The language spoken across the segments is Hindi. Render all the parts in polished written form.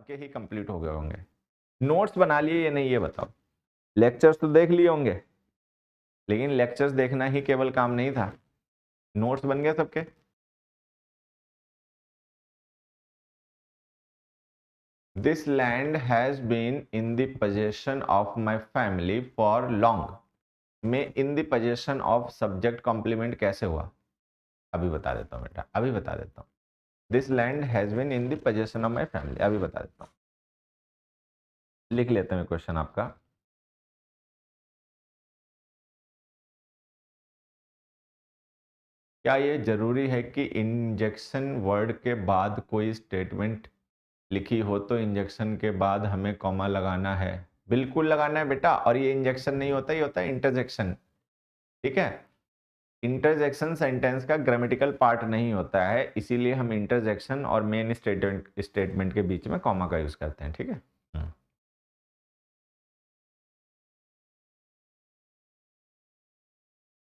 आपके ही कंप्लीट हो गए होंगे। नोट्स बना लिए या नहीं ये बताओ। लेक्चर्स तो देख लिए होंगे, लेकिन लेक्चर्स देखना ही केवल काम नहीं था, नोट्स बन गए सबके। This land has been in the possession of my family for long में in the possession of subject complement कैसे हुआ? अभी बता देता हूँ बेटा, अभी बता देता हूँ। This land has been in the possession of my family, अभी बता देता हूँ। लिख लेते हैं क्वेश्चन आपका। क्या ये जरूरी है कि इंजेक्शन वर्ड के बाद कोई स्टेटमेंट लिखी हो तो इंजेक्शन के बाद हमें कॉमा लगाना है? बिल्कुल लगाना है बेटा, और ये इंजेक्शन नहीं होता, ये होता है इंटरजेक्शन। ठीक है, इंटरजेक्शन सेंटेंस का ग्रामेटिकल पार्ट नहीं होता है, इसीलिए हम इंटरजेक्शन और मेन स्टेटमेंट के बीच में कॉमा का यूज करते हैं। ठीक है,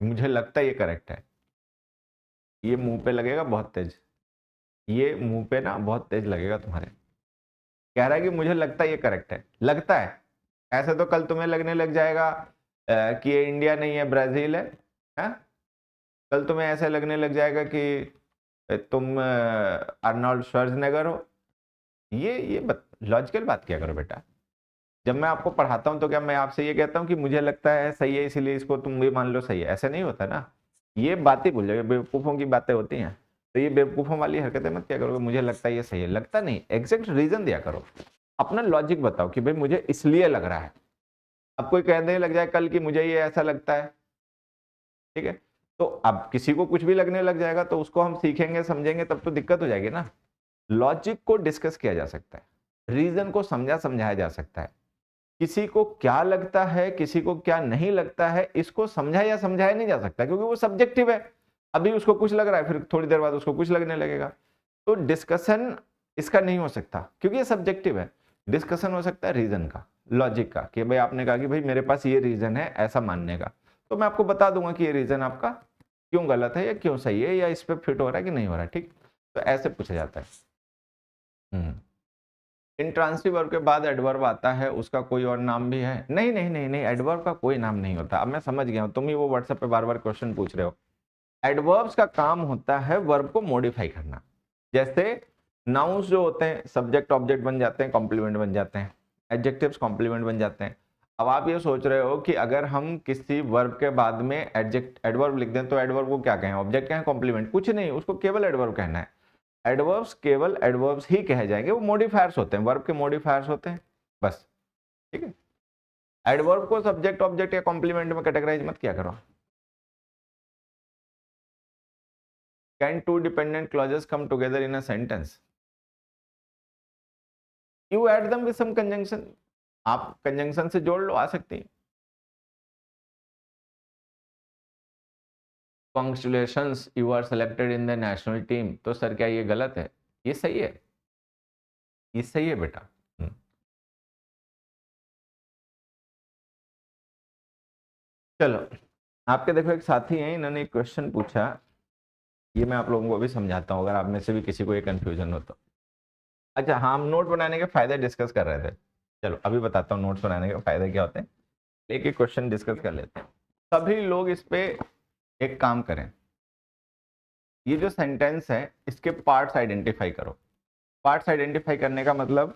मुझे लगता है ये करेक्ट है। ये मुंह पे लगेगा बहुत तेज, ये मुंह पे ना बहुत तेज लगेगा तुम्हारे। कह रहा है कि मुझे लगता है ये करेक्ट है, लगता है। ऐसे तो कल तुम्हें लगने लग जाएगा कि ये इंडिया नहीं है ब्राजील है, हा? कल तुम्हें ऐसे लगने लग जाएगा कि तुम आर्नोल्ड श्वार्ज़नेगर हो। ये लॉजिकल बात क्या करो बेटा। जब मैं आपको पढ़ाता हूं तो क्या मैं आपसे ये कहता हूं कि मुझे लगता है सही है इसीलिए इसको तुम भी मान लो सही है? ऐसे नहीं होता ना, ये बातें भूल जाओगे, बेवकूफों की बातें होती हैं। तो ये बेवकूफों वाली हरकतें मत क्या करोगे, मुझे लगता है ये सही है, लगता नहीं, एग्जैक्ट रीजन दिया करो, अपना लॉजिक बताओ कि भाई मुझे इसलिए लग रहा है। अब कोई कहने लग जाए कल कि मुझे ये ऐसा लगता है, ठीक है, तो अब किसी को कुछ भी लगने लग जाएगा तो उसको हम सीखेंगे समझेंगे तब तो दिक्कत हो जाएगी ना। लॉजिक को डिस्कस किया जा सकता है, रीजन को समझाया जा सकता है। किसी को क्या लगता है, किसी को क्या नहीं लगता है, इसको समझाया नहीं जा सकता, क्योंकि वो सब्जेक्टिव है। अभी उसको कुछ लग रहा है, फिर थोड़ी देर बाद उसको कुछ लगने लगेगा। तो डिस्कशन इसका नहीं हो सकता, क्योंकि ये सब्जेक्टिव है। डिस्कशन हो सकता है रीजन का, लॉजिक का, कि भाई आपने कहा कि भाई मेरे पास ये रीजन है ऐसा मानने का, तो मैं आपको बता दूंगा कि ये रीजन आपका क्यों गलत है या क्यों सही है, या इस पे फिट हो रहा है कि नहीं हो रहा है। ठीक, तो ऐसे पूछा जाता है। इंट्रांसिटिव वर्ब के बाद एडवर्ब आता है, उसका कोई और नाम भी है? नहीं नहीं नहीं नहीं, एडवर्ब का कोई नाम नहीं होता। अब मैं समझ गया हूं, तुम ही वो व्हाट्सएप पे बार बार क्वेश्चन पूछ रहे हो। एडवर्ब्स का काम होता है वर्ब को मॉडिफाई करना। जैसे नाउन्स जो होते हैं सब्जेक्ट ऑब्जेक्ट बन जाते हैं, कॉम्प्लीमेंट बन जाते हैं, एडजेक्टिव्स कॉम्प्लीमेंट बन जाते हैं। अब आप ये सोच रहे हो कि अगर हम किसी वर्ब के बाद में एडवर्ब लिख दें तो एडवर्ब को क्या कहें, ऑब्जेक्ट कहें, कॉम्प्लीमेंट? कुछ नहीं, उसको केवल एडवर्ब कहना है। एडवर्ब्स केवल एडवर्ब्स ही कहे जाएंगे, वो मॉडिफायर्स होते हैं, वर्ब के मॉडिफायर्स होते हैं बस। ठीक है, एडवर्ब को सब्जेक्ट ऑब्जेक्ट या कॉम्प्लीमेंट में कैटेगराइज मत किया करो। Can two dependent clauses come together in a sentence? You add them with some conjunction, आप कंजंक्शन से जोड़ लो, आ सकती है। Congratulations you are selected in the national team, तो सर क्या ये गलत है? ये सही है, ये सही है बेटा। चलो, आपके देखो एक साथी हैं, इन्होंने एक क्वेश्चन पूछा, ये मैं आप लोगों को भी समझाता हूँ अगर आप में से भी किसी को ये कंफ्यूजन हो तो। अच्छा हाँ, हम नोट बनाने के फायदे डिस्कस कर रहे थे। चलो अभी बताता हूँ नोट्स बनाने के फायदे क्या होते हैं, एक एक क्वेश्चन डिस्कस कर लेते हैं। सभी लोग इस पे एक काम करें, ये जो सेंटेंस है इसके पार्ट्स आइडेंटिफाई करो। पार्ट्स आइडेंटिफाई करने का मतलब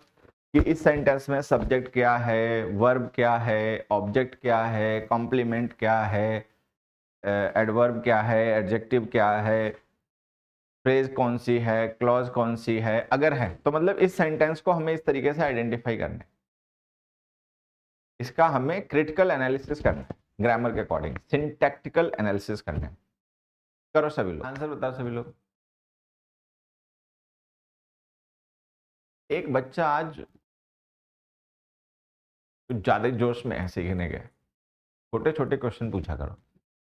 कि इस सेंटेंस में सब्जेक्ट क्या है, वर्ब क्या है, ऑब्जेक्ट क्या है, कॉम्प्लीमेंट क्या है, एडवर्ब क्या है, एडजेक्टिव क्या है, फ्रेज कौन सी है, क्लॉज कौन सी है, अगर है तो मतलब इस सेंटेंस को हमें इस तरीके से आइडेंटिफाई करना है। इसका हमें क्रिटिकल एनालिसिस करना है, ग्रामर के अकॉर्डिंग सिंटैक्टिकल एनालिसिस करना है। करो सभी लोग, आंसर बताओ सभी लोग। एक बच्चा आज ज्यादा जोश में है सीखने के, छोटे छोटे क्वेश्चन पूछा करो।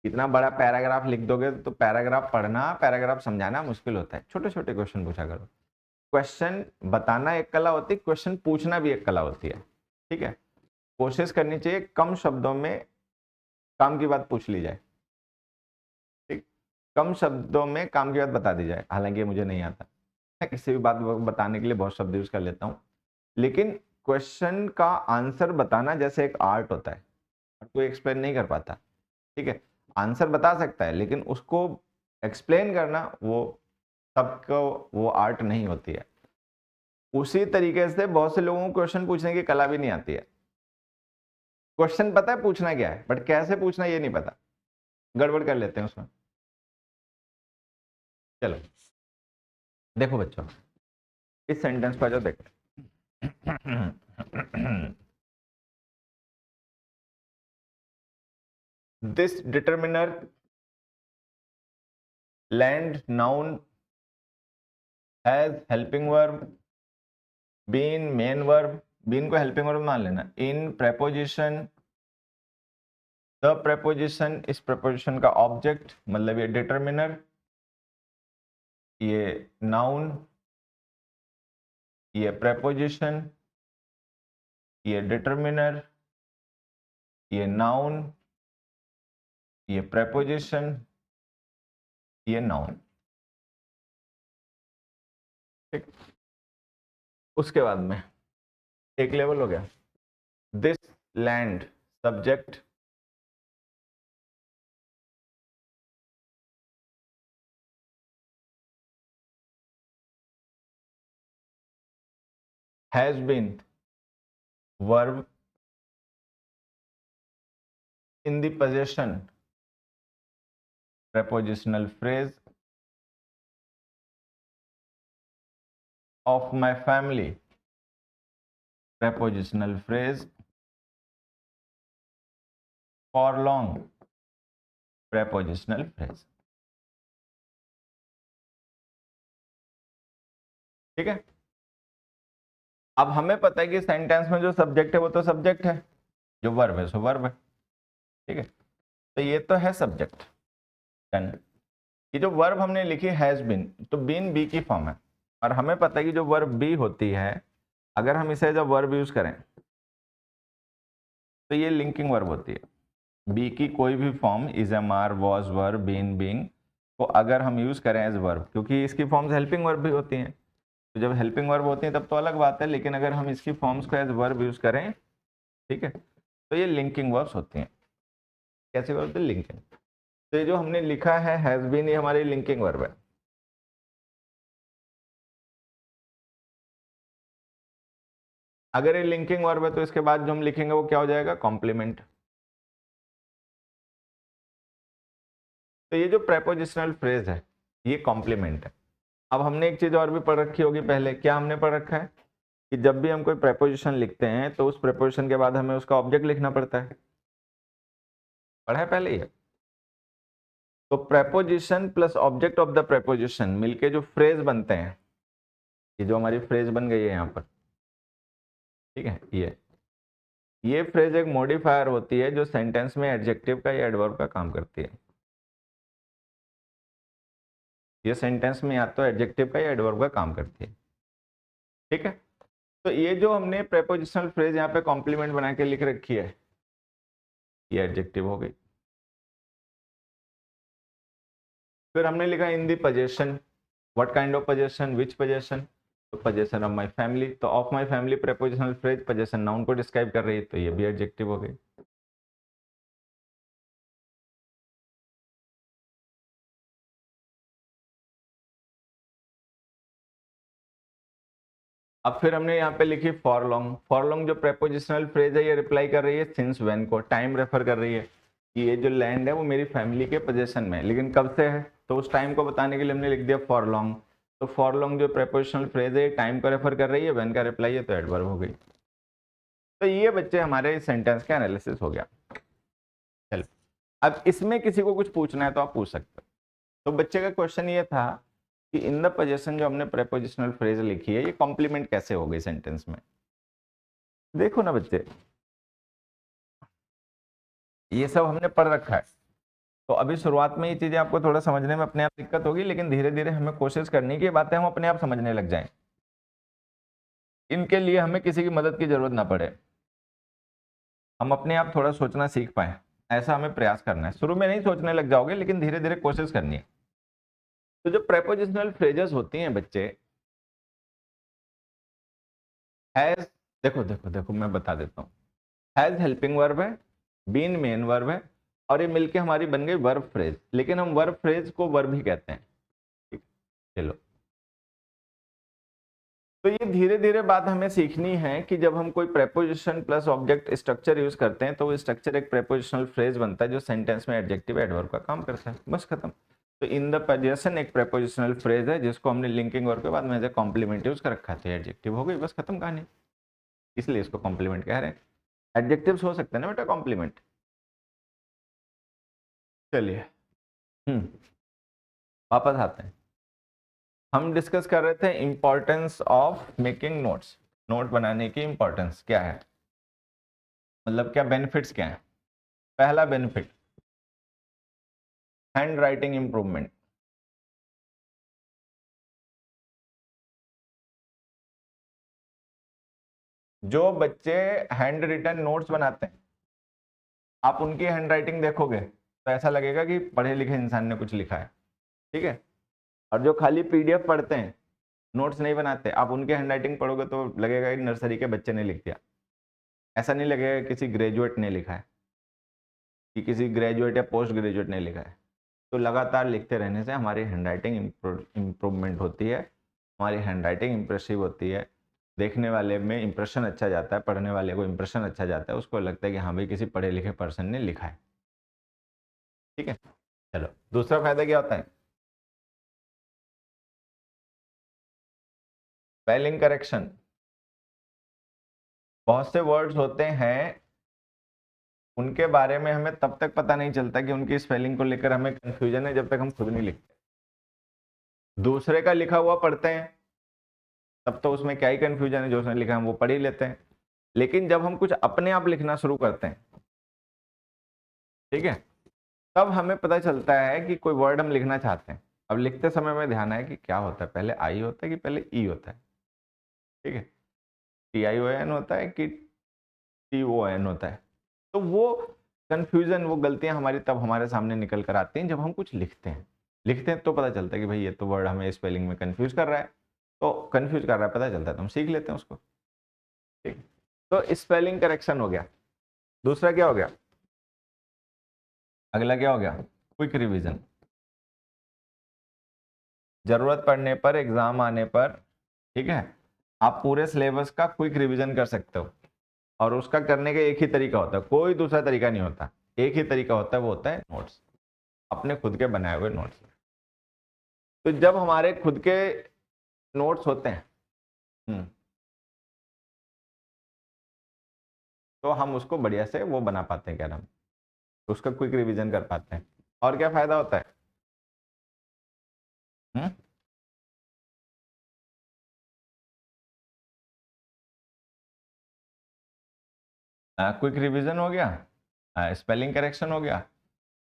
इतना बड़ा पैराग्राफ लिख दोगे तो पैराग्राफ पढ़ना, पैराग्राफ समझाना मुश्किल होता है, छोटे छोटे क्वेश्चन पूछा करो। क्वेश्चन बताना एक कला होती है, क्वेश्चन पूछना भी एक कला होती है। ठीक है, कोशिश करनी चाहिए कम शब्दों में काम की बात पूछ ली जाए। ठीक, कम शब्दों में काम की बात बता दी जाए, हालांकि मुझे नहीं आता, मैं किसी भी बात बताने के लिए बहुत शब्द यूज कर लेता हूँ, लेकिन क्वेश्चन का आंसर बताना जैसे एक आर्ट होता है, कोई एक्सप्लेन नहीं कर पाता, ठीक है। आंसर बता सकता है लेकिन उसको एक्सप्लेन करना वो सबको वो आर्ट नहीं होती है। उसी तरीके से बहुत से लोगों को क्वेश्चन पूछने की कला भी नहीं आती है। क्वेश्चन पता है पूछना क्या है, बट कैसे पूछना ये नहीं पता, गड़बड़ कर लेते हैं उसमें। चलो देखो बच्चों, इस सेंटेंस पर जो देखो this determiner land noun has helping verb, been main verb, been को हेल्पिंग वर्ब मान लेना, इन प्रेपोजिशन, द प्रेपोजिशन, इस प्रेपोजिशन का ऑब्जेक्ट मतलब ये डिटरमिनर, ये नाउन, ये प्रेपोजिशन, ये डिटरमिनर, ये नाउन, ये प्रेपोजिशन, ये नाउन, ठीक। उसके बाद में एक लेवल हो गया, this land subject, has been verb, in the possession prepositional phrase of my family, prepositional phrase for long, prepositional phrase, ठीक है। अब हमें पता है कि सेंटेंस में जो सब्जेक्ट है वो तो सब्जेक्ट है, जो वर्ब है सो वर्ब है, ठीक है। तो ये तो है सब्जेक्ट, डन। ये जो वर्ब हमने लिखी हैज बीन, तो बीन बी की फॉर्म है, और हमें पता है कि जो वर्ब बी होती है अगर हम इसे जब वर्ब यूज करें तो ये लिंकिंग वर्ब होती है। बी की कोई भी form is am are, was, were, been, being को अगर हम यूज करें एज वर्ब, क्योंकि इसकी फॉर्म्स हेल्पिंग वर्ब भी होती हैं, तो जब हेल्पिंग वर्ब होती हैं तब तो अलग बात है, लेकिन अगर हम इसकी फॉर्म्स को एज वर्ब यूज करें, ठीक है, तो ये लिंकिंग वर्ब्स होती हैं। कैसे वर्ब? लिंकिंग। तो ये जो हमने लिखा है हैज बीन, ये हमारी लिंकिंग वर्ब है। अगर ये लिंकिंग वर्ब है तो इसके बाद जो हम लिखेंगे वो क्या हो जाएगा? कॉम्प्लीमेंट। तो ये जो प्रेपोजिशनल फ्रेज है ये कॉम्प्लीमेंट है। अब हमने एक चीज और भी पढ़ रखी होगी पहले, क्या हमने पढ़ रखा है कि जब भी हम कोई प्रेपोजिशन लिखते हैं तो उस प्रेपोजिशन के बाद हमें उसका ऑब्जेक्ट लिखना पड़ता है, पढ़ा है पहले ये। तो preposition plus object of the preposition मिलके जो फ्रेज बनते हैं, ये जो हमारी फ्रेज बन गई है यहाँ पर, ठीक है, ये फ्रेज एक मॉडिफायर होती है जो सेंटेंस में एडजेक्टिव का या एडवर्ब का काम करती है। ये सेंटेंस में या तो एडजेक्टिव का या एडवर्ब का काम करती है, ठीक है। तो ये जो हमने प्रेपोजिशनल फ्रेज यहाँ पे कॉम्प्लीमेंट बना के लिख रखी है, ये एडजेक्टिव हो गई। फिर हमने लिखा in the possession, what kind of possession, which possession, तो पोजेशन ऑफ माय फैमिली, तो of my family prepositional phrase possession noun को डिस्क्राइब कर रही है, तो ये भी एडजेक्टिव हो गई। अब फिर हमने यहाँ पे लिखी फॉर लॉन्ग। फॉर लॉन्ग जो प्रेपोजिशनल फ्रेज है ये रिप्लाई कर रही है सिंस व्हेन को, टाइम रेफर कर रही है कि ये जो लैंड है वो मेरी फैमिली के पोजेशन में है, लेकिन कब से है, तो उस टाइम को बताने के लिए हमने लिख दिया फॉर लॉन्ग। तो फॉर लॉन्ग जो प्रेपोजिशनल फ्रेज है टाइम को रेफर कर रही है, व्हेन का रिप्लाई है तो एडवर्ब हो गई। तो ये बच्चे हमारे सेंटेंस का एनालिसिस हो गया। चल अब इसमें किसी को कुछ पूछना है तो आप पूछ सकते हो। तो बच्चे का क्वेश्चन ये था कि इन द पोजीशन जो हमने प्रेपोजिशनल फ्रेज लिखी है ये कॉम्प्लीमेंट कैसे हो गई सेंटेंस में। देखो ना बच्चे, ये सब हमने पढ़ रखा है, तो अभी शुरुआत में ये चीजें आपको थोड़ा समझने में अपने आप दिक्कत होगी, लेकिन धीरे धीरे हमें कोशिश करनी है कि बातें हम अपने आप समझने लग जाएं। इनके लिए हमें किसी की मदद की जरूरत ना पड़े, हम अपने आप थोड़ा सोचना सीख पाए, ऐसा हमें प्रयास करना है। शुरू में नहीं सोचने लग जाओगे, लेकिन धीरे धीरे कोशिश करनी है। तो जो प्रेपोजिशनल फ्रेजेस होती हैं बच्चे, हैज, देखो देखो देखो मैं बता देता हूँ। हैज हेल्पिंग वर्ब है, बीन मेन वर्ब है, और ये मिलके हमारी बन गई वर्ब फ्रेज, लेकिन हम वर्ब फ्रेज को वर्ब ही कहते हैं। ठीक, चलो। तो ये धीरे धीरे बात हमें सीखनी है कि जब हम कोई preposition plus object structure use करते हैं तो वो स्ट्रक्चर एक प्रेपोजिशनल फ्रेज बनता है जो सेंटेंस में एडजेक्टिव एडवर्ब का काम करता है, बस खत्म। तो इन द पोजीशन एक प्रेपोजिशनल फ्रेज है जिसको हमने लिंकिंग वर्ब के बाद में एज ए कॉम्प्लीमेंट यूज कर रखा है, एडजेक्टिव हो गई, बस खत्म कहानी। इसलिए इसको कॉम्प्लीमेंट कह रहे हैं। एडजेक्टिव्स हो सकते हैं ना बेटा कॉम्प्लीमेंट। चलिए, वापस आते हैं। हम डिस्कस कर रहे थे importance of making notes, note बनाने की इंपॉर्टेंस क्या है, मतलब क्या बेनिफिट्स क्या है। पहला बेनिफिट, हैंड राइटिंग इंप्रूवमेंट। जो बच्चे हैंड रिटन नोट्स बनाते हैं, आप उनकी हैंड राइटिंग देखोगे तो ऐसा लगेगा कि पढ़े लिखे इंसान ने कुछ लिखा है, ठीक है। और जो खाली पीडीएफ पढ़ते हैं, नोट्स नहीं बनाते, आप उनकी हैंड राइटिंग पढ़ोगे तो लगेगा कि नर्सरी के बच्चे ने लिख दिया। ऐसा नहीं लगेगा किसी ग्रेजुएट ने लिखा है, कि किसी ग्रेजुएट या पोस्ट ग्रेजुएट ने लिखा है। तो लगातार लिखते रहने से हमारी हैंड राइटिंग इम्प्रूवमेंट होती है, हमारी हैंड राइटिंग इम्प्रेसिव होती है, देखने वाले में इंप्रेशन अच्छा जाता है, पढ़ने वाले को इंप्रेशन अच्छा जाता है, उसको लगता है कि हाँ भाई किसी पढ़े लिखे पर्सन ने लिखा है, ठीक है। चलो, दूसरा फायदा क्या होता है, स्पेलिंग करेक्शन। बहुत से वर्ड्स होते हैं उनके बारे में हमें तब तक पता नहीं चलता कि उनकी स्पेलिंग को लेकर हमें कंफ्यूजन है जब तक हम खुद नहीं लिखते। दूसरे का लिखा हुआ पढ़ते हैं तब तो उसमें क्या ही कंफ्यूजन है, जो उसने लिखा है हम वो पढ़ ही लेते हैं। लेकिन जब हम कुछ अपने आप लिखना शुरू करते हैं, ठीक है, तब हमें पता चलता है कि कोई वर्ड हम लिखना चाहते हैं। अब लिखते समय में ध्यान है कि क्या होता है, पहले आई होता है कि पहले ई होता है, ठीक है, TION होता है कि TON होता है। तो वो कंफ्यूजन, वो गलतियां हमारी तब हमारे सामने निकल कर आती हैं जब हम कुछ लिखते हैं। लिखते हैं तो पता चलता है कि भाई ये तो वर्ड हमें स्पेलिंग में कंफ्यूज कर रहा है, तो कंफ्यूज कर रहा है पता चलता है तो हम सीख लेते हैं उसको, ठीक। तो स्पेलिंग करेक्शन हो गया। दूसरा क्या हो गया, अगला क्या हो गया, क्विक रिवीजन। जरूरत पड़ने पर, एग्जाम आने पर, ठीक है, आप पूरे सिलेबस का क्विक रिवीजन कर सकते हो। और उसका करने का एक ही तरीका होता है, कोई दूसरा तरीका नहीं होता, एक ही तरीका होता है, वो होता है नोट्स, अपने खुद के बनाए हुए नोट्स। तो जब हमारे खुद के नोट्स होते हैं, तो हम उसको बढ़िया से वो बना पाते हैं, क्या नाम, उसका क्विक रिवीजन कर पाते हैं। और क्या फायदा होता है, क्विक रिवीजन हो गया, स्पेलिंग करेक्शन हो गया,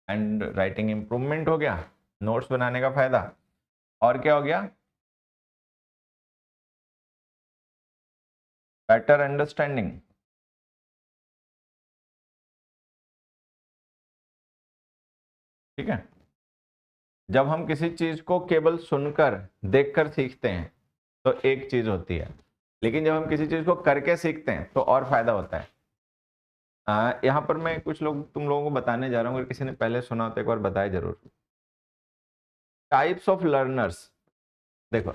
एंड राइटिंग इंप्रूवमेंट हो गया, नोट्स बनाने का फायदा, और क्या हो गया, बेटर अंडरस्टैंडिंग। ठीक है, जब हम किसी चीज को केवल सुनकर देखकर सीखते हैं तो एक चीज होती है, लेकिन जब हम किसी चीज को करके सीखते हैं तो और फायदा होता है। यहाँ पर मैं कुछ लोग तुम लोगों को बताने जा रहा हूँ, अगर किसी ने पहले सुना हो तो एक बार बताए जरूर। टाइप्स ऑफ लर्नर्स, देखो,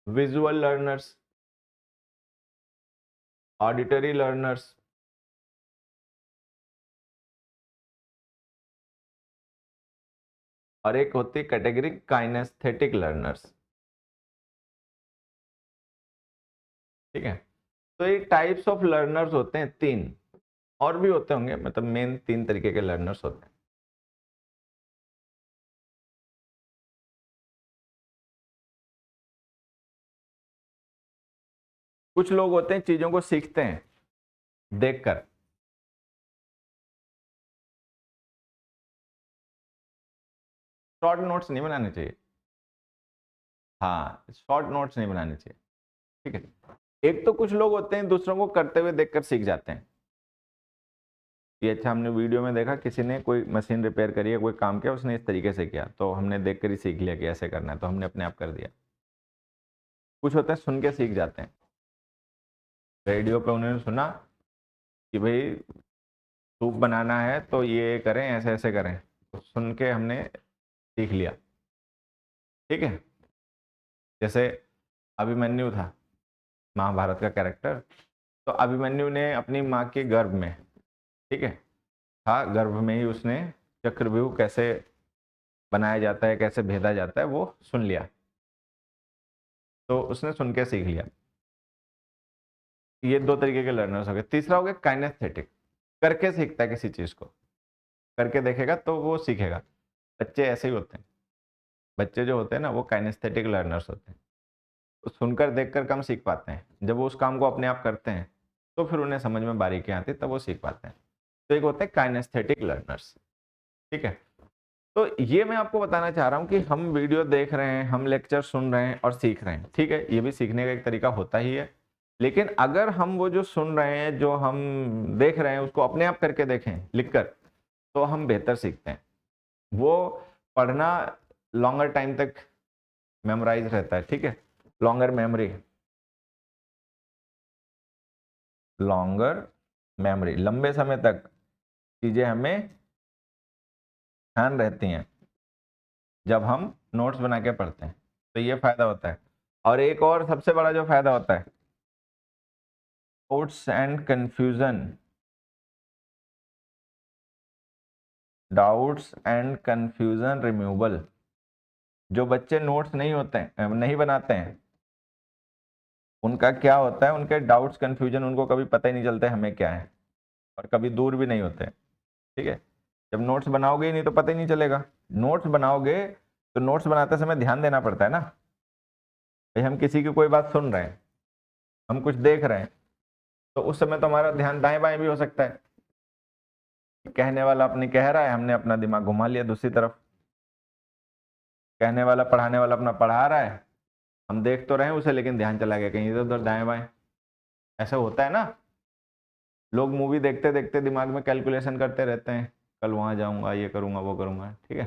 विजुअल लर्नर्स, ऑडिटरी लर्नर्स, और एक होती है कैटेगरी काइनेस्थेटिक लर्नर्स, ठीक है। तो ये टाइप्स ऑफ लर्नर्स होते हैं तीन, और भी होते होंगे, मतलब मेन तीन तरीके के लर्नर्स होते हैं। कुछ लोग होते हैं चीजों को सीखते हैं देखकर, शॉर्ट नोट्स नहीं बनाने चाहिए, हाँ शॉर्ट नोट्स नहीं बनाने चाहिए, ठीक है। एक तो कुछ लोग होते हैं दूसरों को करते हुए देखकर सीख जाते हैं, ये अच्छा हमने वीडियो में देखा किसी ने कोई मशीन रिपेयर करी है, कोई काम किया, उसने इस तरीके से किया तो हमने देखकर ही सीख लिया कि ऐसे करना है, तो हमने अपने आप कर दिया। कुछ होते हैं सुन के सीख जाते हैं, रेडियो पे उन्होंने सुना कि भाई सूप बनाना है तो ये करें, ऐसे ऐसे करें, तो सुन के हमने सीख लिया। ठीक है, जैसे अभिमन्यु था महाभारत का कैरेक्टर, तो अभिमन्यु ने अपनी माँ के गर्भ में, ठीक है, था गर्भ में ही उसने चक्रव्यूह कैसे बनाया जाता है, कैसे भेदा जाता है, वो सुन लिया, तो उसने सुन के सीख लिया। ये दो तरीके के लर्नर्स हो गए। तीसरा हो गया काइनेस्थेटिक, करके सीखता है किसी चीज को, करके देखेगा तो वो सीखेगा। बच्चे ऐसे ही होते हैं, बच्चे जो होते हैं ना वो काइनेस्थेटिक लर्नर्स होते हैं, तो सुनकर देखकर कम सीख पाते हैं, जब वो उस काम को अपने आप करते हैं तो फिर उन्हें समझ में बारीकियां आती तब वो सीख पाते हैं। तो एक होते हैं काइनेस्थेटिक लर्नर्स। ठीक है, तो ये मैं आपको बताना चाह रहा हूं कि हम वीडियो देख रहे हैं, हम लेक्चर सुन रहे हैं और सीख रहे हैं, ठीक है, ये भी सीखने का एक तरीका होता ही है। लेकिन अगर हम वो जो सुन रहे हैं, जो हम देख रहे हैं, उसको अपने आप करके देखें लिखकर, तो हम बेहतर सीखते हैं। वो पढ़ना लॉन्गर टाइम तक मेमोराइज रहता है, ठीक है, लॉन्गर मेमोरी, लॉन्गर मेमोरी, लंबे समय तक चीजें हमें ध्यान रहती हैं जब हम नोट्स बना के पढ़ते हैं, तो ये फायदा होता है। और एक और सबसे बड़ा जो फायदा होता है, doubts and confusion, doubts and confusion removal. जो बच्चे नोट्स नहीं होते हैं, नहीं बनाते हैं, उनका क्या होता है, उनके डाउट्स कंफ्यूजन उनको कभी पता ही नहीं चलता है हमें क्या है, और कभी दूर भी नहीं होते। ठीक है, जब नोट्स बनाओगे ही नहीं तो पता ही नहीं चलेगा। नोट्स बनाओगे तो नोट्स बनाते समय ध्यान देना पड़ता है ना, भाई हम किसी की कोई बात सुन रहे हैं, हम कुछ देख रहे हैं, तो उस समय तो हमारा ध्यान दाएं बाएं भी हो सकता है। कहने वाला अपने कह रहा है, हमने अपना दिमाग घुमा लिया दूसरी तरफ, कहने वाला पढ़ाने वाला अपना पढ़ा रहा है, हम देख तो रहे हैं उसे लेकिन ध्यान चला गया कहीं इधर उधर दाएं बाएं। ऐसा होता है ना, लोग मूवी देखते देखते दिमाग में कैलकुलेशन करते रहते हैं, कल वहां जाऊंगा, ये करूंगा, वो करूंगा, ठीक है।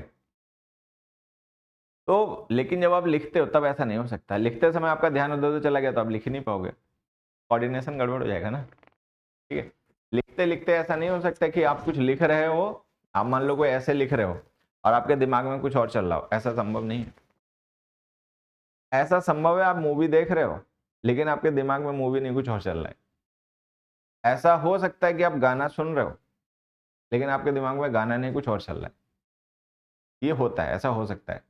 तो लेकिन जब आप लिखते हो तब ऐसा नहीं हो सकता, लिखते समय आपका ध्यान उधर उधर चला गया तो आप लिख ही नहीं पाओगे, कोऑर्डिनेशन गड़बड़ हो जाएगा ना। ठीक है, लिखते लिखते ऐसा नहीं हो सकता कि आप कुछ लिख रहे हो, आप मान लो कोई ऐसे लिख रहे हो और आपके दिमाग में कुछ और चल रहा हो, ऐसा संभव नहीं है। ऐसा संभव है आप मूवी देख रहे हो लेकिन आपके दिमाग में मूवी नहीं, कुछ और चल रहा है। ऐसा हो सकता है कि आप गाना सुन रहे हो लेकिन आपके दिमाग में गाना नहीं, कुछ और चल रहा है। ये होता है, ऐसा हो सकता है।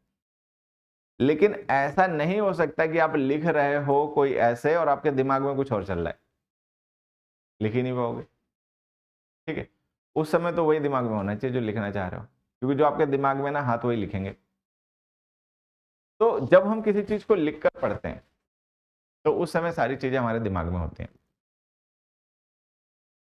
लेकिन ऐसा नहीं हो सकता कि आप लिख रहे हो कोई ऐसे और आपके दिमाग में कुछ और चल रहा है, लिख ही नहीं पाओगे। ठीक है, उस समय तो वही दिमाग में होना चाहिए जो लिखना चाह रहे हो, क्योंकि जो आपके दिमाग में ना, हाथ वही लिखेंगे। तो जब हम किसी चीज को लिख कर पढ़ते हैं तो उस समय सारी चीजें हमारे दिमाग में होती हैं,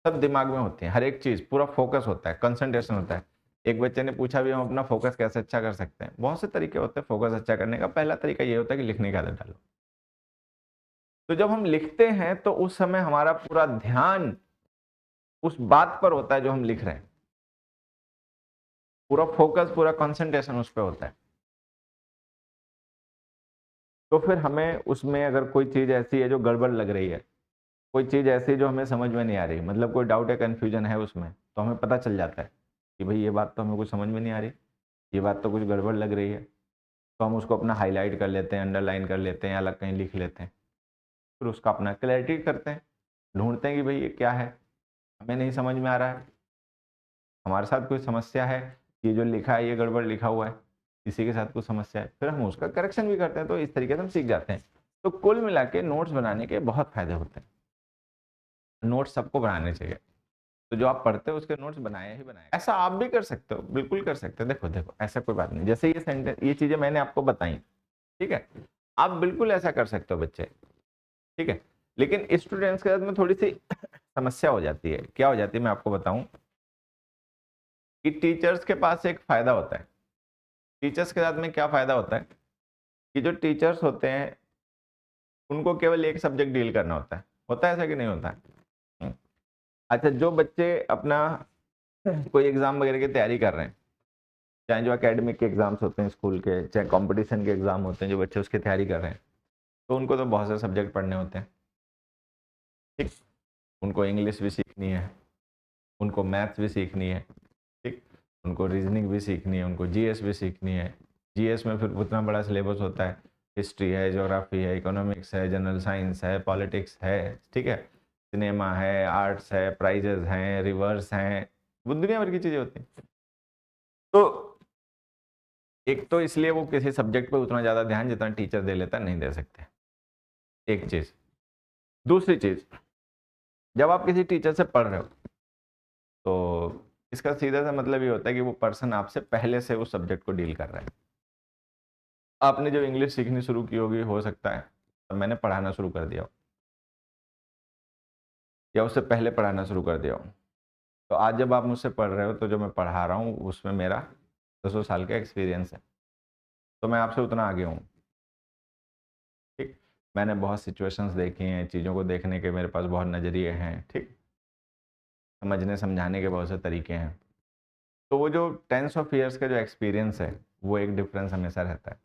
सब दिमाग में होती है, हर एक चीज, पूरा फोकस होता है, कंसंट्रेशन होता है। एक बच्चे ने पूछा भी हम अपना फोकस कैसे अच्छा कर सकते हैं, बहुत से तरीके होते हैं फोकस अच्छा करने का। पहला तरीका ये होता है कि लिखने की आदत डालो। तो जब हम लिखते हैं तो उस समय हमारा पूरा ध्यान उस बात पर होता है जो हम लिख रहे हैं, पूरा फोकस, पूरा कंसंट्रेशन उस पर होता है। तो फिर हमें उसमें अगर कोई चीज ऐसी है जो गड़बड़ लग रही है, कोई चीज ऐसी जो हमें समझ में नहीं आ रही, मतलब कोई डाउट या कंफ्यूजन है उसमें, तो हमें पता चल जाता है कि भाई ये बात तो हमें कुछ समझ में नहीं आ रही, ये बात तो कुछ गड़बड़ लग रही है। तो हम उसको अपना हाईलाइट कर लेते हैं, अंडरलाइन कर लेते हैं, अलग कहीं लिख लेते हैं, फिर उसका अपना क्लैरिटी करते हैं, ढूंढते हैं कि भाई ये क्या है, हमें नहीं समझ में आ रहा है, हमारे साथ कोई समस्या है, ये जो लिखा है ये गड़बड़ लिखा हुआ है, किसी के साथ कोई समस्या है, फिर हम उसका करेक्शन भी करते हैं। तो इस तरीके से हम सीख जाते हैं। तो कुल मिला के नोट्स बनाने के बहुत फायदे होते हैं, नोट्स सबको बनाने चाहिए। तो जो आप पढ़ते हो उसके नोट्स बनाए ही बनाए। ऐसा आप भी कर सकते हो, बिल्कुल कर सकते हो। देखो देखो, ऐसा कोई बात नहीं, जैसे ये सेंटेंस, ये चीजें मैंने आपको बताई, ठीक है, आप बिल्कुल ऐसा कर सकते हो बच्चे, ठीक है। लेकिन स्टूडेंट्स के साथ में थोड़ी सी समस्या हो जाती है। क्या हो जाती है मैं आपको बताऊं, कि टीचर्स के पास एक फायदा होता है। टीचर्स के साथ में क्या फायदा होता है, कि जो टीचर्स होते हैं उनको केवल एक सब्जेक्ट डील करना होता है ऐसा कि नहीं होता है? अच्छा, जो बच्चे अपना कोई एग्जाम वगैरह की तैयारी कर रहे हैं, चाहे जो एकेडमिक के एग्जाम्स होते हैं स्कूल के, चाहे कंपटीशन के एग्जाम होते हैं, जो बच्चे उसकी तैयारी कर रहे हैं, तो उनको तो बहुत से सब्जेक्ट पढ़ने होते हैं, ठीक। उनको इंग्लिश भी सीखनी है, उनको मैथ्स भी सीखनी है, ठीक, उनको रीजनिंग भी सीखनी है, उनको जीएस भी सीखनी है। जीएस में फिर उतना बड़ा सिलेबस होता है, हिस्ट्री है, ज्योग्राफी है, इकोनॉमिक्स है, जनरल साइंस है, पॉलिटिक्स है, ठीक है, सिनेमा है, आर्ट्स है, प्राइजेज हैं, रिवर्स हैं, वो दुनिया भर की चीज़ें होती हैं। तो एक तो इसलिए वो किसी सब्जेक्ट पे उतना ज़्यादा ध्यान जितना टीचर दे लेता नहीं दे सकते, एक चीज़। दूसरी चीज़, जब आप किसी टीचर से पढ़ रहे हो तो इसका सीधा सा मतलब ये होता है कि वो पर्सन आपसे पहले से उस सब्जेक्ट को डील कर रहा है। आपने जब इंग्लिश सीखनी शुरू की होगी, हो सकता है तब मैंने पढ़ाना शुरू कर दिया हो, या उससे पहले पढ़ाना शुरू कर दिया हो। तो आज जब आप मुझसे पढ़ रहे हो तो जो मैं पढ़ा रहा हूँ उसमें मेरा 200 साल का एक्सपीरियंस है, तो मैं आपसे उतना आगे हूँ, ठीक। मैंने बहुत सिचुएशंस देखी हैं, चीज़ों को देखने के मेरे पास बहुत नज़रिए हैं, ठीक, समझने समझाने के बहुत से तरीके हैं। तो वो जो 10 ऑफ ईयर्स का जो एक्सपीरियंस है वो एक डिफरेंस हमेशा रहता है।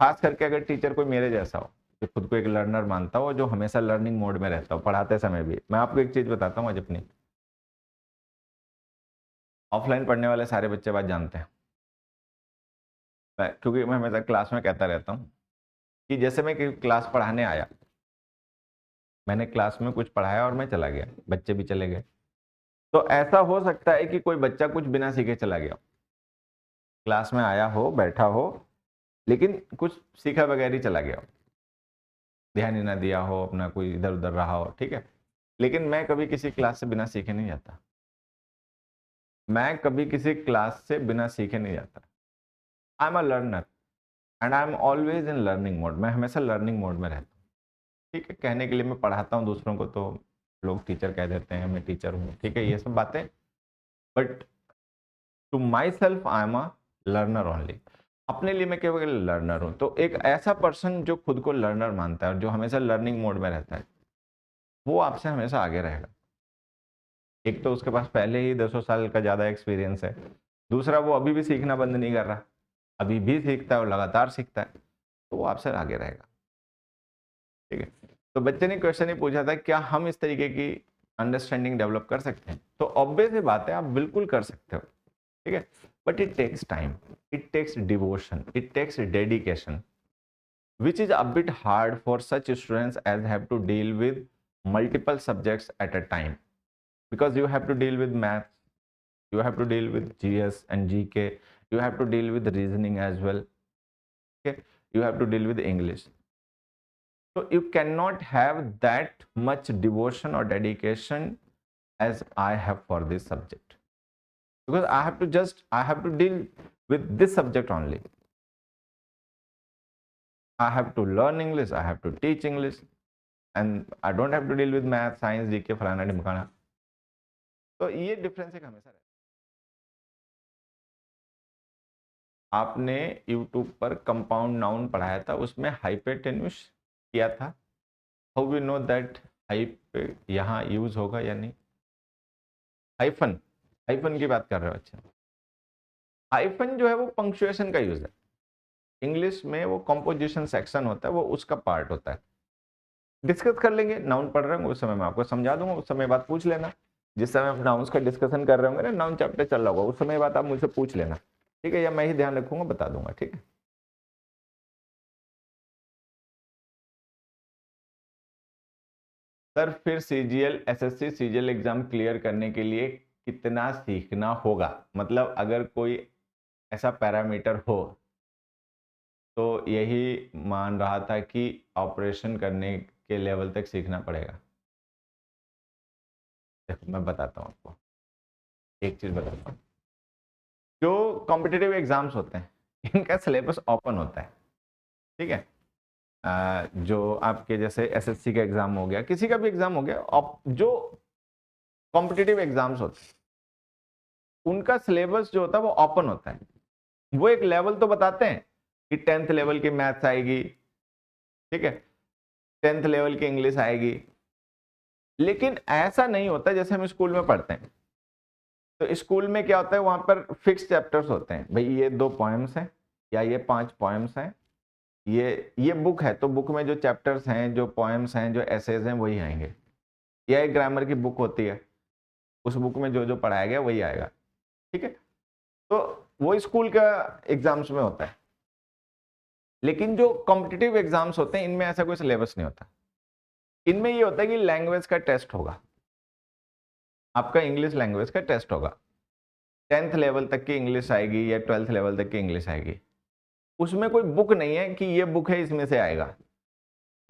खास करके अगर टीचर कोई मेरे जैसा हो, जो खुद को एक लर्नर मानता हो, जो हमेशा लर्निंग मोड में रहता हो पढ़ाते समय भी। मैं आपको एक चीज़ बताता हूँ आज अपनी, ऑफलाइन पढ़ने वाले सारे बच्चे बात जानते हैं। क्योंकि मैं हमेशा क्लास में कहता रहता हूँ कि जैसे मैं क्लास पढ़ाने आया, मैंने क्लास में कुछ पढ़ाया और मैं चला गया, बच्चे भी चले गए। तो ऐसा हो सकता है कि कोई बच्चा कुछ बिना सीखे चला गया, क्लास में आया हो, बैठा हो, लेकिन कुछ सीखा बगैर ही चला गया हो, ध्यान ही ना दिया हो, अपना कोई इधर उधर रहा हो, ठीक है। लेकिन मैं कभी किसी क्लास से बिना सीखे नहीं जाता, मैं कभी किसी क्लास से बिना सीखे नहीं जाता। आई am a learner and I am always in learning mode, मैं हमेशा लर्निंग मोड में रहता हूँ, ठीक है। कहने के लिए मैं पढ़ाता हूँ दूसरों को तो लोग टीचर कह देते हैं, मैं टीचर हूँ, ठीक है, ये सब बातें, but to myself I am a learner only. अपने लिए मैं केवल लर्नर हूँ। तो एक ऐसा पर्सन जो खुद को लर्नर मानता है और जो हमेशा लर्निंग मोड में रहता है, वो आपसे हमेशा आगे रहेगा। एक तो उसके पास पहले ही 200 साल का ज़्यादा एक्सपीरियंस है, दूसरा वो अभी भी सीखना बंद नहीं कर रहा, अभी भी सीखता है और लगातार सीखता है, तो वो आपसे आगे रहेगा, ठीक है। तो बच्चे ने क्वेश्चन ही पूछा था क्या हम इस तरीके की अंडरस्टैंडिंग डेवलप कर सकते हैं, तो ऑब्वियस ही बात है आप बिल्कुल कर सकते हो, ठीक है। But it takes time, it takes devotion, it takes dedication, which is a bit hard for such students as have to deal with multiple subjects at a time, because you have to deal with maths, you have to deal with GS and GK, you have to deal with reasoning as well, okay, you have to deal with English. So you cannot have that much devotion or dedication as I have for this subject, because I have to deal with this subject only. I have to learn English, I have to teach English, and I don't have to deal with math, science, GK, फलाना ढिमकाना। तो ये डिफरेंस एक हमेशा रहता है। आपने यूट्यूब पर कंपाउंड नाउन पढ़ाया था, उसमें हाइपोटेन्यूस किया था, how we know that hype यहाँ यूज होगा या नहीं। हाइफन, हाइफन की बात कर रहे हो, अच्छा। हाइफन जो है वो पंक्चुएशन का यूज है, इंग्लिश में वो कंपोजिशन सेक्शन होता है, वो उसका पार्ट होता है। डिस्कस कर लेंगे, नाउन पढ़ रहे होंगे उस समय मैं आपको समझा दूंगा, उस समय बात पूछ लेना। जिस समय हम नाउन्स का डिस्कशन कर रहे होंगे ना, नाउन चैप्टर चल रहा होगा, उस समय बात आप मुझसे पूछ लेना, ठीक है, या मैं ही ध्यान रखूंगा, बता दूंगा, ठीक है। सर फिर CGL SSC CGL exam clear करने के लिए कितना सीखना होगा, मतलब अगर कोई ऐसा पैरामीटर हो, तो यही मान रहा था कि ऑपरेशन करने के लेवल तक सीखना पड़ेगा। देखो मैं बताता हूँ आपको, एक चीज बताता हूँ, जो कॉम्पिटिटिव एग्जाम्स होते हैं इनका सिलेबस ओपन होता है, ठीक है। जो आपके जैसे एसएससी का एग्जाम हो गया, किसी का भी एग्जाम हो गया, जो कॉम्पिटिटिव एग्जाम्स होते हैं उनका सिलेबस जो होता है वो ओपन होता है। वो एक लेवल तो बताते हैं कि 10th लेवल की मैथ्स आएगी, ठीक है, 10th लेवल की इंग्लिश आएगी, लेकिन ऐसा नहीं होता जैसे हम स्कूल में पढ़ते हैं। तो स्कूल में क्या होता है, वहां पर फिक्स चैप्टर्स होते हैं, भाई ये 2 पोएम्स हैं या ये 5 पोएम्स हैं, ये बुक है तो बुक में जो चैप्टर्स हैं, जो पोएम्स हैं, जो एसेज हैं, वही आएंगे। या एक ग्रामर की बुक होती है, उस बुक में जो जो पढ़ाया गया वही आएगा, ठीक है। तो वो स्कूल का एग्जाम्स में होता है, लेकिन जो कॉम्पिटिटिव एग्जाम्स होते हैं इनमें ऐसा कोई सिलेबस नहीं होता। इनमें ये होता है कि लैंग्वेज का टेस्ट होगा, आपका इंग्लिश लैंग्वेज का टेस्ट होगा, 10th लेवल तक की इंग्लिश आएगी या 12th लेवल तक की इंग्लिश आएगी। उसमें कोई बुक नहीं है कि ये बुक है इसमें से आएगा,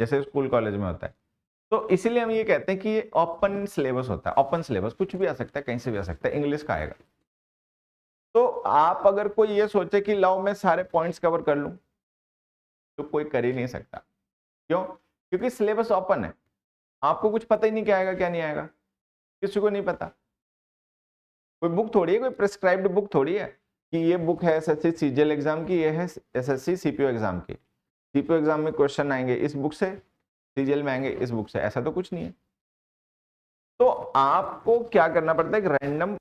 जैसे स्कूल कॉलेज में होता है। तो इसीलिए हम ये कहते हैं कि ये ओपन सिलेबस होता है। ओपन सिलेबस कुछ भी आ सकता है, कहीं से भी आ सकता है, इंग्लिश का आएगा। तो आप अगर कोई ये सोचे कि लाओ मैं सारे पॉइंट्स कवर कर लूं, तो कोई कर ही नहीं सकता। क्यों? क्योंकि सिलेबस ओपन है, आपको कुछ पता ही नहीं क्या आएगा क्या नहीं आएगा, किसी को नहीं पता। कोई बुक थोड़ी है, कोई प्रिस्क्राइब्ड बुक थोड़ी है कि ये बुक है एसएससी सीजीएल एग्जाम की, ये है एसएससी सीपीओ एग्जाम की, सीपीओ एग्जाम में क्वेश्चन आएंगे इस बुक से, सीजीएल में आएंगे इस बुक से, ऐसा तो कुछ नहीं है। तो आपको क्या करना पड़ता है, एक रैंडम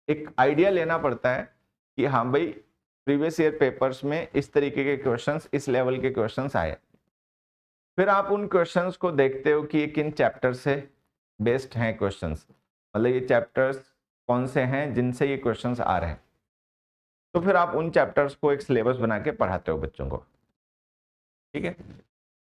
एक आइडिया लेना पड़ता है कि हाँ भाई प्रीवियस ईयर पेपर्स में इस तरीके के क्वेश्चंस, इस लेवल के क्वेश्चंस आए। फिर आप उन क्वेश्चंस को देखते हो कि ये किन चैप्टर से बेस्ड हैं क्वेश्चंस, मतलब ये चैप्टर्स कौन से हैं जिनसे ये क्वेश्चंस आ रहे हैं। तो फिर आप उन चैप्टर्स को एक सिलेबस बना के पढ़ाते हो बच्चों को, ठीक है।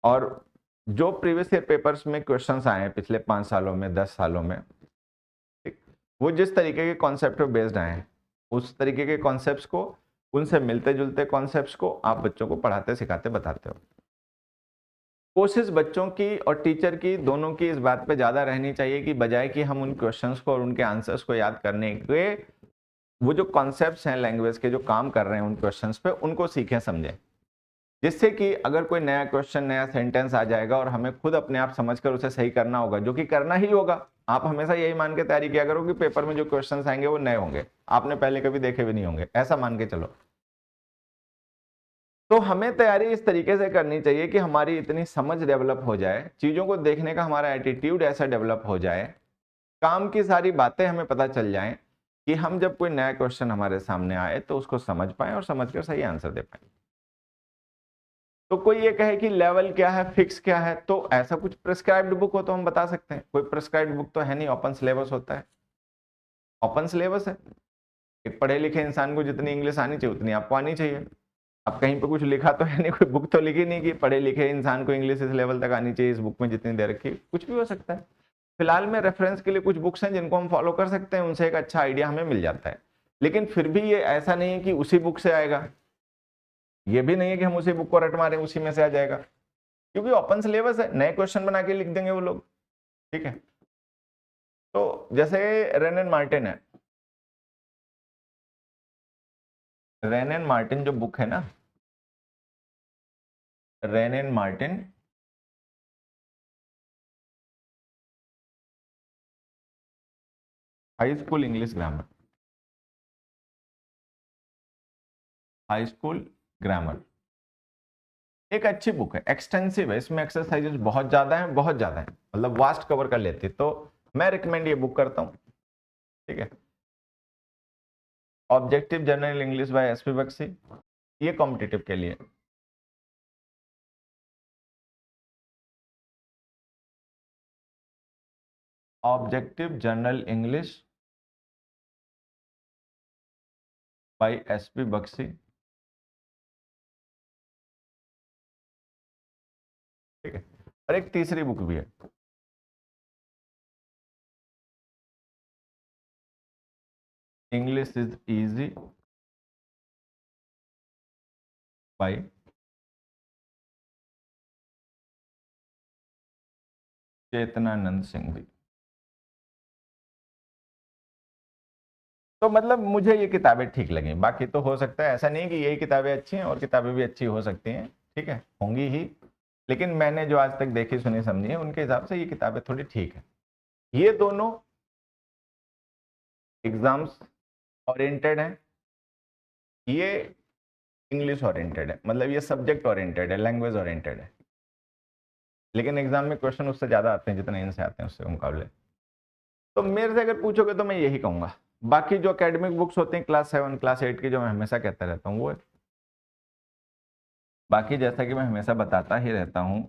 और जो प्रीवियस ईयर पेपर्स में क्वेश्चंस आए हैं पिछले 5 सालों में, 10 सालों में, ठीक, वो जिस तरीके के कॉन्सेप्ट पे बेस्ड आए हैं, उस तरीके के कॉन्सेप्ट्स को, उनसे मिलते जुलते कॉन्सेप्ट्स को आप बच्चों को पढ़ाते सिखाते बताते हो। कोशिश बच्चों की और टीचर की दोनों की इस बात पे ज़्यादा रहनी चाहिए कि बजाय कि हम उन क्वेश्चंस को और उनके आंसर्स को याद करने के, वो जो कॉन्सेप्ट्स हैं लैंग्वेज के जो काम कर रहे हैं उन क्वेश्चंस पे, उनको सीखें समझें, जिससे कि अगर कोई नया क्वेश्चन, नया सेंटेंस आ जाएगा और हमें खुद अपने आप समझकर उसे सही करना होगा, जो कि करना ही होगा। आप हमेशा यही मान के तैयारी किया करो कि पेपर में जो क्वेश्चंस आएंगे वो नए होंगे, आपने पहले कभी देखे भी नहीं होंगे, ऐसा मान के चलो। तो हमें तैयारी इस तरीके से करनी चाहिए कि हमारी इतनी समझ डेवलप हो जाए, चीजों को देखने का हमारा एटीट्यूड ऐसा डेवलप हो जाए, काम की सारी बातें हमें पता चल जाएं कि हम जब कोई नया क्वेश्चन हमारे सामने आए तो उसको समझ पाए और समझकर सही आंसर दे पाए। तो कोई ये कहे कि लेवल क्या है, फिक्स क्या है, तो ऐसा कुछ प्रिस्क्राइब्ड बुक हो तो हम बता सकते हैं, कोई प्रिस्क्राइब्ड बुक तो है नहीं, ओपन सिलेबस होता है। ओपन सिलेबस है, एक पढ़े लिखे इंसान को जितनी इंग्लिश आनी चाहिए उतनी आपको आनी चाहिए। अब कहीं पे कुछ लिखा तो है नहीं, कोई बुक तो लिखी नहीं कि पढ़े लिखे इंसान को इंग्लिश इस लेवल तक आनी चाहिए, इस बुक में जितनी दे रखी, कुछ भी हो सकता है। फिलहाल में रेफरेंस के लिए कुछ बुक्स हैं जिनको हम फॉलो कर सकते हैं, उनसे एक अच्छा आइडिया हमें मिल जाता है। लेकिन फिर भी ये ऐसा नहीं है कि उसी बुक से आएगा, ये भी नहीं है कि हम उसी बुक को रट मारे उसी में से आ जाएगा, क्योंकि ओपन सिलेबस है, नए क्वेश्चन बना के लिख देंगे वो लोग, ठीक है। तो जैसे रेन एंड मार्टिन है, रेन एंड मार्टिन जो बुक है ना, rain and Martin, high school English grammar, high school grammar एक अच्छी बुक है, एक्सटेंसिव है, इसमें एक्सरसाइजेस बहुत ज्यादा हैं, बहुत ज्यादा है, मतलब वास्ट कवर कर लेती है, तो मैं रिकमेंड ये बुक करता हूँ, ठीक है। Objective general English by S P Bakshi, ये कॉम्पिटिटिव के लिए। Objective general English by S P Bakshi, ठीक है। और एक तीसरी बुक भी है, English is easy by Chetananand Singh भी। तो मतलब मुझे ये किताबें ठीक लगी, बाकी तो हो सकता है ऐसा नहीं कि यही किताबें अच्छी हैं और किताबें भी अच्छी हो सकती हैं, ठीक है, होंगी ही, लेकिन मैंने जो आज तक देखी सुनी समझी है उनके हिसाब से ये किताबें थोड़ी ठीक है। ये दोनों एग्जाम्स ओरिएंटेड हैं, ये इंग्लिश ओरिएंटेड है, मतलब ये सब्जेक्ट ओरिएंटेड है, लैंग्वेज ओरिएंटेड है, लेकिन एग्जाम में क्वेश्चन उससे ज्यादा आते हैं जितने इनसे आते हैं उससे मुकाबले। तो मेरे से अगर पूछोगे तो मैं यही कहूंगा। बाकी जो एकेडमिक बुक्स होती हैं क्लास 7 क्लास 8 की, जो मैं हमेशा कहता रहता हूँ वो है। बाकी जैसा कि मैं हमेशा बताता ही रहता हूँ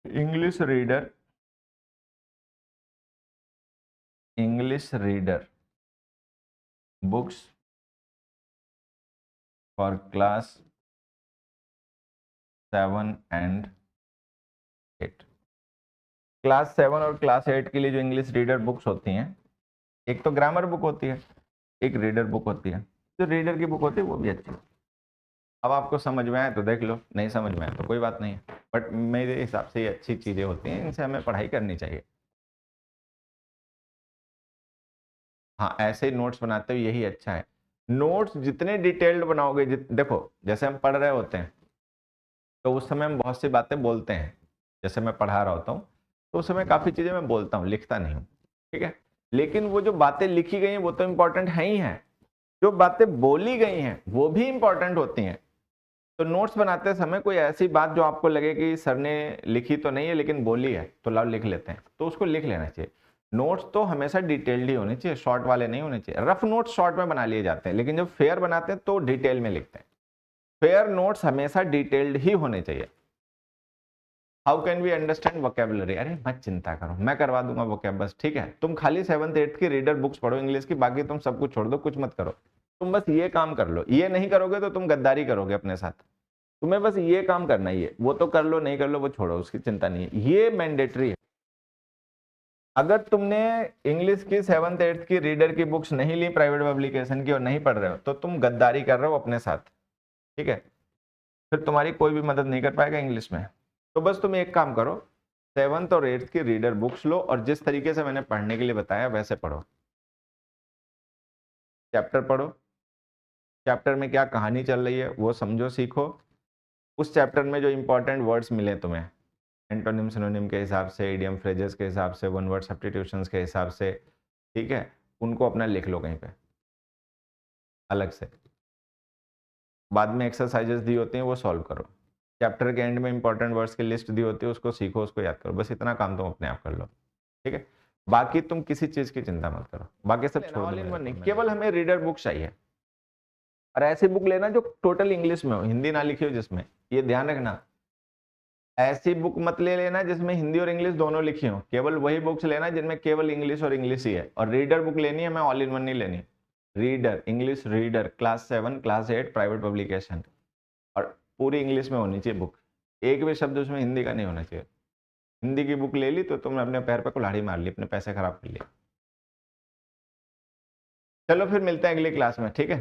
English reader books for class 7 and 8। Class 7 और क्लास 8 के लिए जो इंग्लिश रीडर बुक्स होती हैं, एक तो ग्रामर बुक होती है, एक रीडर बुक होती है। जो रीडर की बुक होती है वो भी अच्छी है। अब आपको समझ में आए तो देख लो, नहीं समझ में आए तो कोई बात नहीं है, बट मेरे हिसाब से ये अच्छी चीज़ें होती हैं, इनसे हमें पढ़ाई करनी चाहिए। हाँ, ऐसे ही नोट्स बनाते हुए यही अच्छा है। नोट्स जितने डिटेल्ड बनाओगे, देखो जैसे हम पढ़ रहे होते हैं तो उस समय हम बहुत सी बातें बोलते हैं, जैसे मैं पढ़ा रहा होता हूँ तो उस समय काफ़ी चीज़ें मैं बोलता हूँ, लिखता नहीं हूँ, ठीक है। लेकिन वो जो बातें लिखी गई हैं वो तो इंपॉर्टेंट है ही है, जो बातें बोली गई हैं वो भी इंपॉर्टेंट होती हैं। तो नोट्स बनाते समय कोई ऐसी बात जो आपको लगे कि सर ने लिखी तो नहीं है लेकिन बोली है, तो लाओ लिख लेते हैं, तो उसको लिख लेना चाहिए। नोट्स तो हमेशा डिटेल्ड ही होने चाहिए, शॉर्ट वाले नहीं होने चाहिए। रफ नोट्स शॉर्ट में बना लिए जाते हैं, लेकिन जब फेयर बनाते हैं तो डिटेल में लिखते हैं। फेयर नोट्स हमेशा डिटेल्ड ही होने चाहिए। How can we understand vocabulary? अरे मत चिंता करो, मैं करवा दूंगा वोकेब, बस ठीक है। तुम खाली 7th 8th की रीडर बुक्स पढ़ो इंग्लिश की, बाकी तुम सब कुछ छोड़ दो, कुछ मत करो। तुम बस ये काम कर लो, ये नहीं करोगे तो तुम गद्दारी करोगे अपने साथ। तुम्हें बस ये काम करना ही है, वो तो कर लो नहीं कर लो वो छोड़ो, उसकी चिंता नहीं है, ये मैंडेटरी है। अगर तुमने इंग्लिश की 7th 8th की रीडर की बुक्स नहीं ली प्राइवेट पब्लिकेशन की और नहीं पढ़ रहे हो, तो तुम गद्दारी कर रहे हो अपने साथ, ठीक है। फिर तुम्हारी कोई भी मदद नहीं कर पाएगा इंग्लिश में। तो बस तुम एक काम करो, 7th और 8th की रीडर बुक्स लो और जिस तरीके से मैंने पढ़ने के लिए बताया वैसे पढ़ो। चैप्टर पढ़ो, चैप्टर में क्या कहानी चल रही है वो समझो, सीखो। उस चैप्टर में जो इंपॉर्टेंट वर्ड्स मिले तुम्हें एंटोनिम सिनोनिम के हिसाब से, इडियम फ्रेजेस के हिसाब से, वन वर्ड सब्स्टिट्यूशंस के हिसाब से, ठीक है, उनको अपना लिख लो कहीं पे अलग से। बाद में एक्सरसाइजेस दी होती हैं वो सॉल्व करो। चैप्टर के एंड में इंपॉर्टेंट वर्ड्स की लिस्ट दी होती है, उसको सीखो, उसको याद करो। बस इतना काम तुम अपने आप कर लो, ठीक है। बाकी तुम किसी चीज की चिंता मत करो, बाकी सब छोड़ दो। ऑल इन वन नहीं, केवल हमें रीडर बुक चाहिए। और ऐसी बुक लेना जो टोटल इंग्लिश में हो, हिंदी ना लिखी हो जिसमें, ये ध्यान रखना। ऐसी बुक मत ले लेना जिसमें हिंदी और इंग्लिश दोनों लिखी हो, केवल वही बुक्स लेना जिनमें केवल इंग्लिश और इंग्लिश ही है। और रीडर बुक लेनी है, मैं ऑल इन वन नहीं लेनी। Reader, English reader, class 7 class 8 private publication, और पूरी इंग्लिश में होनी चाहिए बुक, एक भी शब्द उसमें हिंदी का नहीं होना चाहिए। हिंदी की बुक ले ली तो तुमने अपने पैर पे कुल्हाड़ी मार ली, अपने पैसे खराब कर लिए। चलो फिर मिलते हैं अगली क्लास में, ठीक है।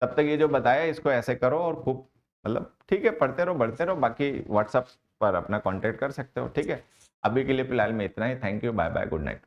तब तक ये जो बताया इसको ऐसे करो और खूब, मतलब ठीक है, पढ़ते रहो बढ़ते रहो। बाकी व्हाट्सएप पर अपना कांटेक्ट कर सकते हो, ठीक है। अभी के लिए फिलहाल में इतना ही। Thank you, bye bye, good night.